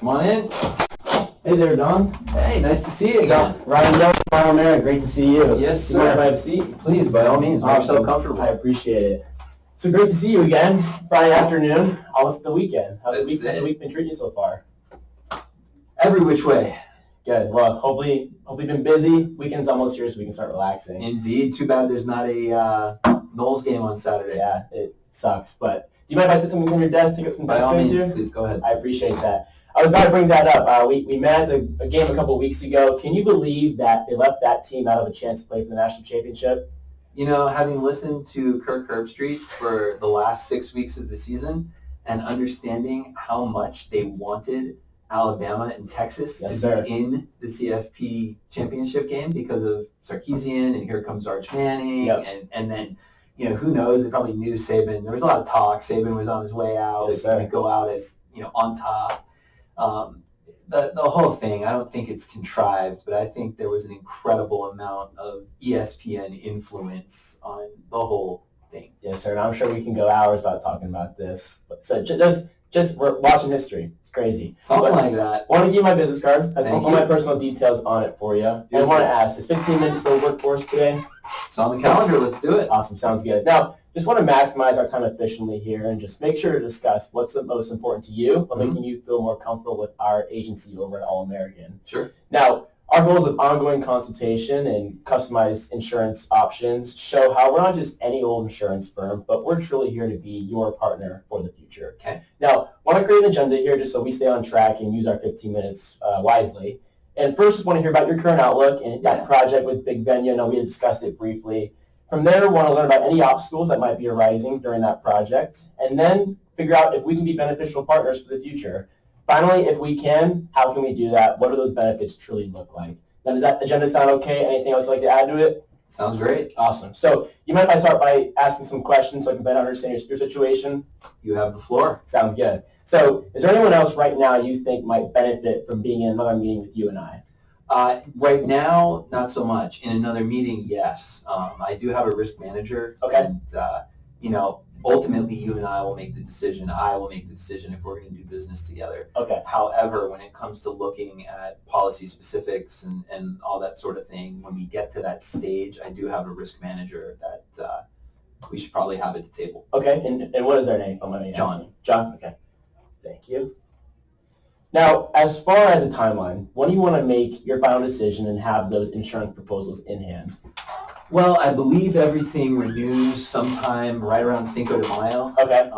Come on in. Hey there, Don. Hey, nice to see you again. Ryan Young, America, great to see you. Yes, sir. You mind if I have a seat? Please, by all means, make yourself comfortable. I appreciate it. So great to see you again. Friday afternoon, almost the weekend. How's the week been treating you so far? Every which way. Good. Well, hopefully you've been busy. Weekend's almost here, so we can start relaxing. Indeed. Too bad there's not a Knowles game on Saturday. Yeah, it sucks. But do you mind if I sit something on your desk, take up some desk space here? Please go ahead. I appreciate that. I was about to bring that up. We met at a game a couple of weeks ago. Can you believe that they left that team out of a chance to play for the national championship? You know, having listened to Kirk Herbstreit for the last 6 weeks of the season and understanding how much they wanted Alabama and Texas to be in the CFP championship game because of Sarkisian and here comes Arch Manning and then, you know, who knows, they probably knew Saban. There was a lot of talk. Saban was on his way out. He would go out as, you know, on top. The whole thing, I don't think it's contrived, but I think there was an incredible amount of ESPN influence on the whole thing. Yes, sir. And I'm sure we can go hours about talking about this. So just we're watching history. It's crazy. Something like that. I want to give you my business card. Has all my personal details on it for you. And I want to ask, is 15 minutes still work for us today? It's on the calendar. Let's do it. Awesome. Sounds good. Now, just want to maximize our time efficiently here and just make sure to discuss what's the most important to you while making you feel more comfortable with our agency over at All-American. Sure. Now, our goals of ongoing consultation and customized insurance options show how we're not just any old insurance firm, but we're truly here to be your partner for the future. Okay. Now, I want to create an agenda here just so we stay on track and use our 15 minutes wisely. And first, just want to hear about your current outlook and that project with Big Ben. You know, we had discussed it briefly. From there, we want to learn about any obstacles that might be arising during that project, and then figure out if we can be beneficial partners for the future. Finally, if we can, how can we do that? What do those benefits truly look like? Now, does that agenda sound okay? Anything else you'd like to add to it? Sounds great. Awesome. So you mind if I start by asking some questions so I can better understand your situation? You have the floor. Sounds good. So is there anyone else right now you think might benefit from being in another meeting with you and I? Right now, not so much. In another meeting, yes. I do have a risk manager. Okay. And, you know, ultimately you and I will make the decision. I will make the decision if we're going to do business together. Okay. However, when it comes to looking at policy specifics and all that sort of thing, when we get to that stage, I do have a risk manager that we should probably have at the table. Okay. And what is their name? John. John. Okay. Thank you. Now, as far as a timeline, when do you want to make your final decision and have those insurance proposals in hand? Well, I believe everything renews sometime right around Cinco de Mayo. Okay.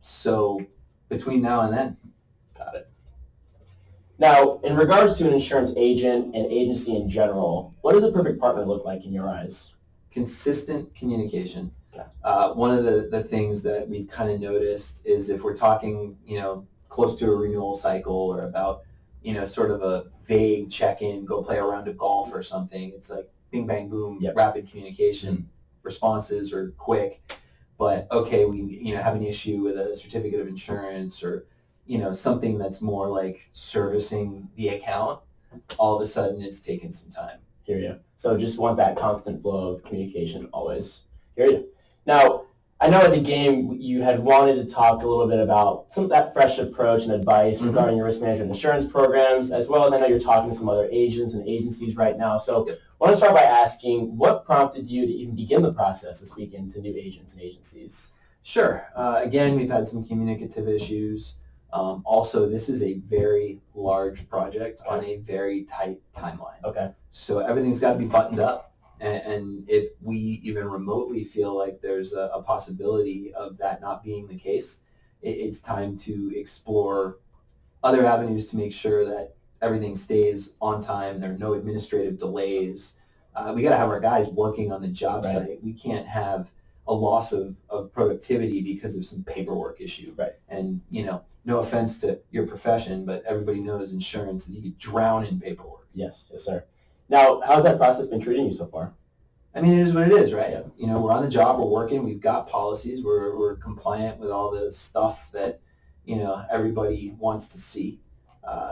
So between now and then. Got it. Now, in regards to an insurance agent and agency in general, what does a perfect partner look like in your eyes? Consistent communication. Okay. One of the things that we've kind of noticed is if we're talking, you know, close to a renewal cycle or about, you know, sort of a vague check-in, go play a round of golf or something, it's like bing, bang, boom, rapid communication. Responses are quick. But, okay, we, you know, have an issue with a certificate of insurance or, you know, something that's more like servicing the account, all of a sudden it's taken some time. Hear you. So just want that constant flow of communication always. Hear you. Now, I know at the game you had wanted to talk a little bit about some of that fresh approach and advice regarding your risk management insurance programs, as well as I know you're talking to some other agents and agencies right now. So I want to start by asking, what prompted you to even begin the process of speaking to new agents and agencies? Sure. Again, we've had some communicative issues. Also, this is a very large project on a very tight timeline. Okay. So everything's got to be buttoned up. And if we even remotely feel like there's a possibility of that not being the case, it's time to explore other avenues to make sure that everything stays on time. There are no administrative delays. We got to have our guys working on the job site. We can't have a loss of productivity because of some paperwork issue. Right. And, you know, no offense to your profession, but everybody knows insurance, you could drown in paperwork. Yes, sir. Now, how's that process been treating you so far? I mean, it is what it is, right? Yeah. You know, we're on the job, we're working, we've got policies, we're compliant with all the stuff that, you know, everybody wants to see.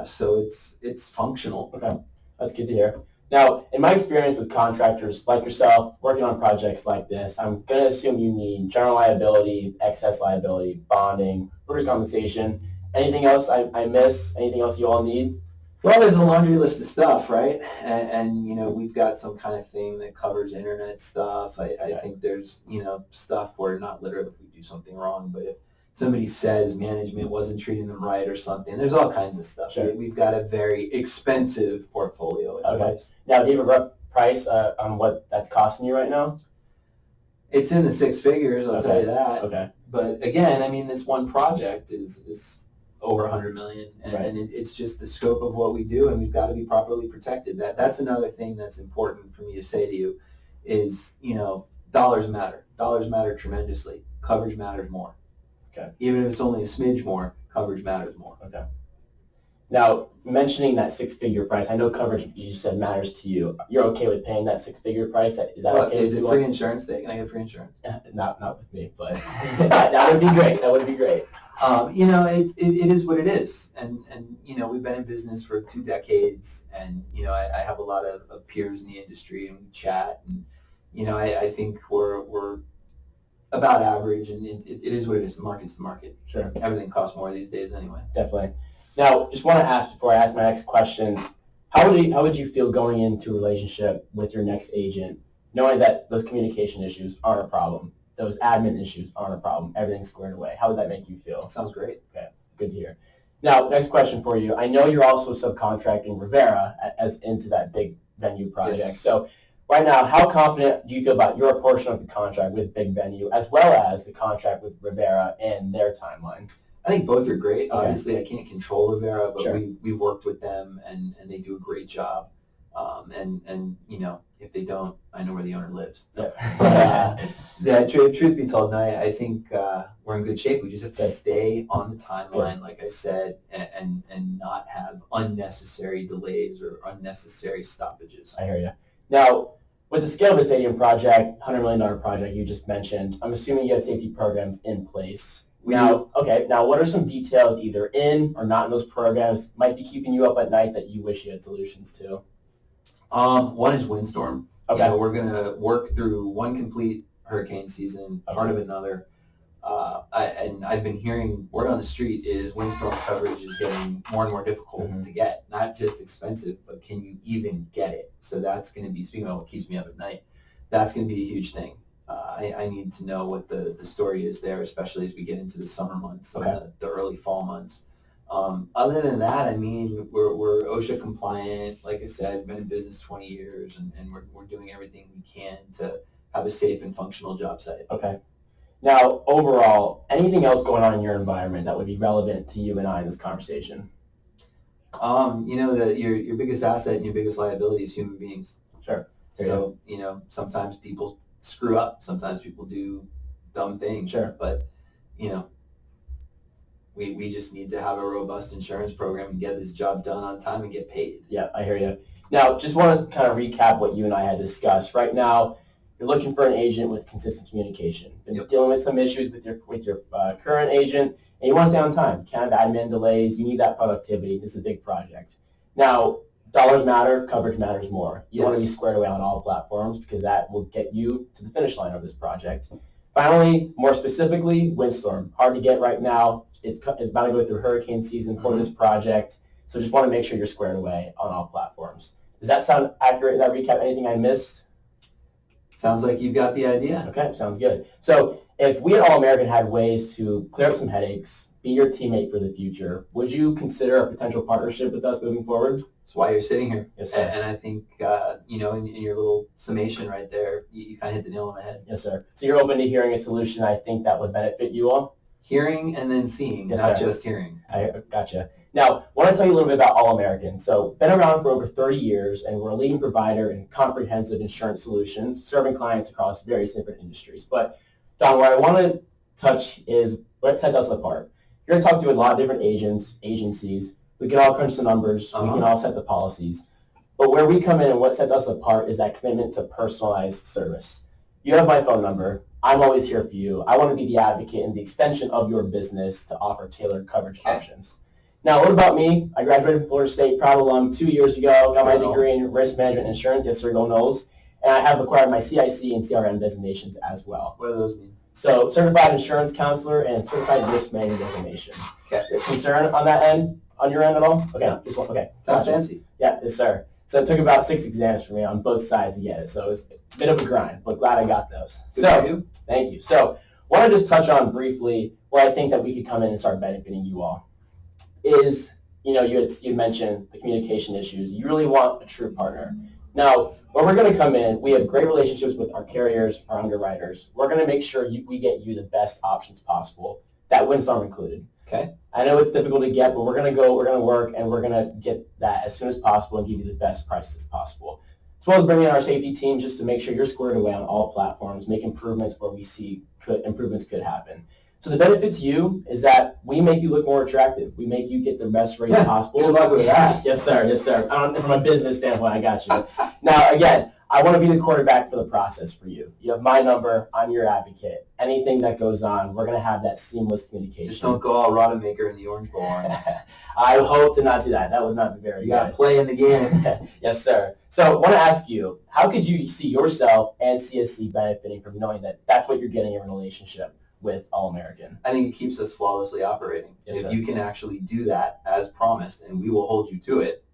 So it's functional. Okay, that's good to hear. Now, in my experience with contractors like yourself working on projects like this, I'm going to assume you need general liability, excess liability, bonding, workers' compensation, Anything else I miss? Anything else you all need? Well, there's a laundry list of stuff, right? And we've got some kind of thing that covers internet stuff. I think there's, stuff where not literally if we do something wrong, but if somebody says management wasn't treating them right or something, there's all kinds of stuff. Sure. We've got a very expensive portfolio. Okay. Now, do you have a rough price on what that's costing you right now? It's in the six figures, I'll tell you that. Okay. But again, this one project is over 100 million, and it's just the scope of what we do, and we've got to be properly protected. That's another thing that's important for me to say to you is, dollars matter. Dollars matter tremendously. Coverage matters more. Okay. Even if it's only a smidge more, coverage matters more. Okay. Now, mentioning that six-figure price, I know coverage, you said, matters to you. You're okay with paying that six-figure price? Is that okay? Is it free insurance day? Can I get free insurance? Not with me, but that would be great. That would be great. It is what it is, and we've been in business for 2 decades, and I have a lot of peers in the industry, and we chat, and I think we're about average, and it is what it is. The market's the market. Sure. Everything costs more these days anyway. Definitely. Now, just want to ask before I ask my next question, how would you feel going into a relationship with your next agent, knowing that those communication issues aren't a problem, those admin issues aren't a problem, everything's squared away? How would that make you feel? Sounds great. Okay, good to hear. Now, next question for you. I know you're also subcontracting Rivera as into that big venue project. Yes. So right now, how confident do you feel about your portion of the contract with Big Venue as well as the contract with Rivera and their timeline? I think both are great. Okay. Obviously, I can't control Rivera, but Sure. we've worked with them, and they do a great job. And if they don't, I know where the owner lives. So, truth be told, no, I think we're in good shape. We just have to stay on the timeline, like I said, and not have unnecessary delays or unnecessary stoppages. I hear you. Now, with the scale of the stadium project, $100 million project you just mentioned, I'm assuming you have safety programs in place. Now, what are some details either in or not in those programs might be keeping you up at night that you wish you had solutions to? One is windstorm. Okay. We're going to work through one complete hurricane season, part of another. And I've been hearing word on the street is windstorm coverage is getting more and more difficult to get. Not just expensive, but can you even get it? So that's going to be, speaking of what keeps me up at night, that's going to be a huge thing. I need to know what the story is there, especially as we get into the summer months, the early fall months. Other than that, we're OSHA compliant. Like I said, been in business 20 years, and we're doing everything we can to have a safe and functional job site. Okay. Now, overall, anything else going on in your environment that would be relevant to you and I in this conversation? Your biggest asset and your biggest liability is human beings. Sure. So, sometimes people screw up. Sometimes people do dumb things. Sure. But, we just need to have a robust insurance program and get this job done on time and get paid. Yeah, I hear you. Now, just want to kind of recap what you and I had discussed. Right now, you're looking for an agent with consistent communication. Been dealing with some issues with your current agent, and you want to stay on time. You can't have admin delays. You need that productivity. This is a big project. Now, dollars matter. Coverage matters more. You want to be squared away on all platforms because that will get you to the finish line of this project. Finally, more specifically, windstorm. Hard to get right now. It's about to go through hurricane season for this project, so just want to make sure you're squared away on all platforms. Does that sound accurate in that recap? Anything I missed? Sounds like you've got the idea. Okay, sounds good. So if we at All American had ways to clear up some headaches, be your teammate for the future, would you consider a potential partnership with us moving forward? That's why you're sitting here. Yes, sir. And I think, in your little summation right there, you kind of hit the nail on the head. Yes, sir. So you're open to hearing a solution I think that would benefit you all? Hearing and then seeing, not just hearing. I gotcha. Now, I want to tell you a little bit about All American. So, been around for over 30 years, and we're a leading provider in comprehensive insurance solutions, serving clients across various different industries. But, Don, what I want to touch is what sets us apart. You're going to talk to a lot of different agencies. We can all crunch the numbers. We can all set the policies. But where we come in and what sets us apart is that commitment to personalized service. You have my phone number. I'm always here for you. I want to be the advocate and the extension of your business to offer tailored coverage options. Now, what about me? I graduated from Florida State, proud alum 2 years ago, got my degree in risk management and insurance. Yes, sir, go Knowles. and I have acquired my CIC and CRM designations as well. What do those mean? So certified insurance counselor and certified risk management designation. Okay. Concern on that end, on your end at all? Okay, No. just one. Okay. Sounds fancy. Yeah, yes, sir. So it took about 6 exams for me on both sides to get it. So it was a bit of a grind, but glad I got those. Thank you. So want to just touch on briefly where I think that we could come in and start benefiting you all is, you had mentioned the communication issues. You really want a true partner. Now, where we're going to come in, we have great relationships with our carriers, our underwriters. We're going to make sure we get you the best options possible, that windstorm included. Okay. I know it's difficult to get, but we're going to work, and we're going to get that as soon as possible and give you the best prices possible. As well as bringing in our safety team just to make sure you're squared away on all platforms, make improvements where we see improvements could happen. So the benefit to you is that we make you look more attractive. We make you get the best rate possible. Good luck with that. Yes, sir. Yes, sir. From a business standpoint, I got you. Now, again, I want to be the quarterback for the process for you. You have my number. I'm your advocate. Anything that goes on, we're going to have that seamless communication. Just don't go all Rodemaker in the Orange Bowl on it. I hope to not do that. That would not be very good. You got to play in the game. Yes, sir. So I want to ask you, how could you see yourself and CSC benefiting from knowing that that's what you're getting in a relationship with All-American? I think it keeps us flawlessly operating. Yes, if sir. you can actually do that as promised, and we will hold you to it,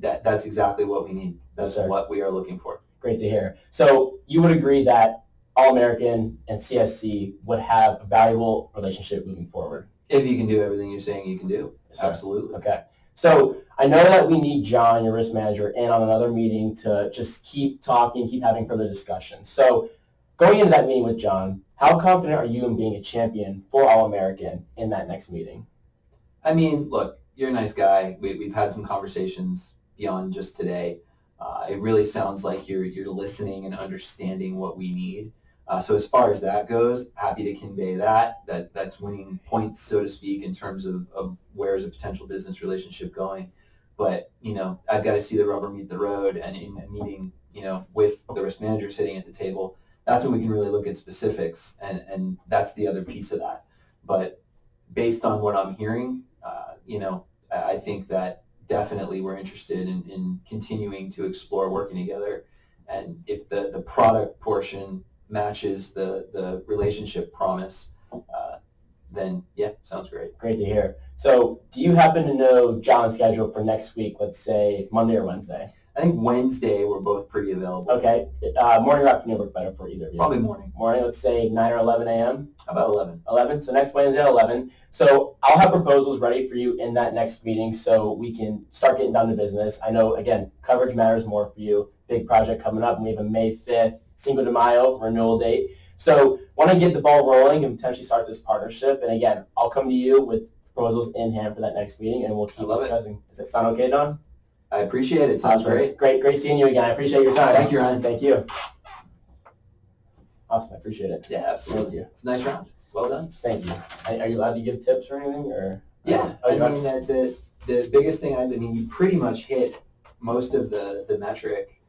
that's exactly what we need. That's what we are looking for. Great to hear. So you would agree that All-American and CSC would have a valuable relationship moving forward? If you can do everything you're saying you can do. Yes, sir. Absolutely. Okay. So I know that we need John, your risk manager, in on another meeting to just keep talking, keep having further discussions. So going into that meeting with John, how confident are you in being a champion for All-American in that next meeting? I mean, look, you're a nice guy. We've had some conversations beyond just today. It really sounds like you're listening and understanding what we need. So as far as that goes, happy to convey that's winning points, so to speak, in terms of where is a potential business relationship going. But, I've got to see the rubber meet the road, and in a meeting, with the risk manager sitting at the table, that's when we can really look at specifics, and that's the other piece of that. But based on what I'm hearing, I think that definitely we're interested in continuing to explore working together. And if the product portion matches the relationship promise, then yeah, sounds great. Great to hear. So do you happen to know John's schedule for next week, let's say Monday or Wednesday? I think Wednesday we're both pretty available. Okay. Morning or afternoon work better for either of you? Probably morning. Morning, let's say 9 or 11 a.m.? About 11. 11, so next Wednesday at 11. So I'll have proposals ready for you in that next meeting so we can start getting down to business. I know, again, coverage matters more for you. Big project coming up, and we have a May 5th Cinco de Mayo renewal date. So want to get the ball rolling and potentially start this partnership. And again, I'll come to you with proposals in hand for that next meeting, and we'll keep discussing. Does that sound okay, Don? I appreciate it. Sounds great. Great seeing you again. I appreciate your time. Thank you, Ryan. Thank you. Awesome. I appreciate it. Yeah, absolutely. Thank you. It's a nice round. Well done. Thank you. Are you allowed to give tips or anything? Or yeah, I mean, the biggest thing is, you pretty much hit most of the metric.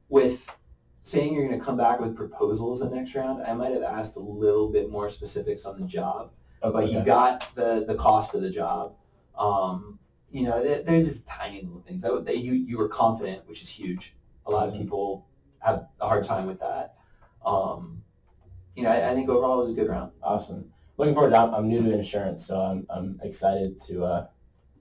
With saying you're going to come back with proposals the next round, I might have asked a little bit more specifics on the job. Okay. But you got the cost of the job. They're just tiny little things. You were confident, which is huge. A lot of people have a hard time with that. I think overall it was a good round. Awesome. Looking forward to it. I'm new to insurance, so I'm excited to.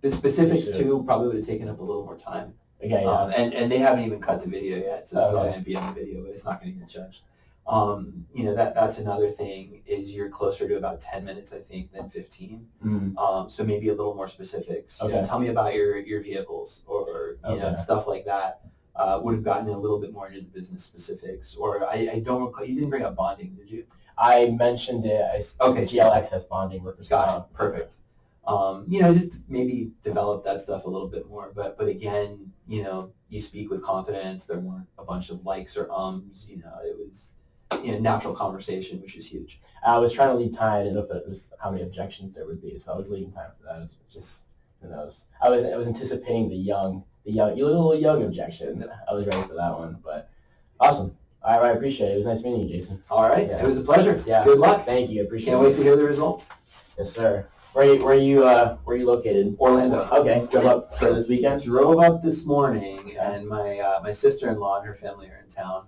The specifics too probably would have taken up a little more time. Okay, yeah. And they haven't even cut the video yet, so it's not going to be on the video, but it's not going to get judged. That's another thing is you're closer to about 10 minutes, I think, than 15. Mm-hmm. So maybe a little more specifics. Okay. Tell me about your vehicles or stuff like that. Would have gotten a little bit more into the business specifics. Or I don't recall, you didn't bring up bonding, did you? I mentioned it. Okay. GL excess bonding, workers' comp. Got it. Perfect. Just maybe develop that stuff a little bit more. But again, you speak with confidence. There weren't a bunch of likes or ums. It was natural conversation, which is huge. I was trying to leave time. I didn't know if it was how many objections there would be, so I was leaving time for that. It was just, who knows. I was anticipating the little young objection. I was ready for that one, but awesome. I appreciate it. It was nice meeting you, Jason. All right. Yeah. It was a pleasure. Yeah. Good luck. Thank you. I appreciate it. Can't wait to hear the results. Yes, sir. Where are you located? Orlando. Okay, drove up for this weekend? Drove up this morning, and my sister-in-law and her family are in town.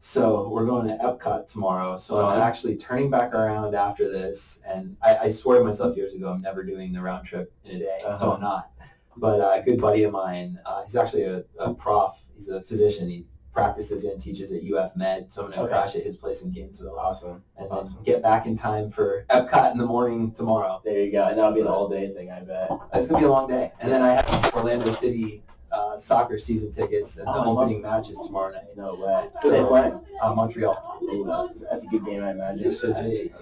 So we're going to Epcot tomorrow. So I'm actually turning back around after this, and I swore to myself years ago I'm never doing the round trip in a day, so I'm not. But a good buddy of mine, he's actually a prof. He's a physician. He practices and teaches at UF Med, so I'm going to crash at his place in Gainesville. Awesome. And then get back in time for Epcot in the morning tomorrow. There you go. And that'll be an all-day thing, I bet. It's going to be a long day. And then I have Orlando City soccer season tickets, and the opening match is tomorrow night. No way. So they play? Montreal. Ooh, that's a good game, I imagine. It should be.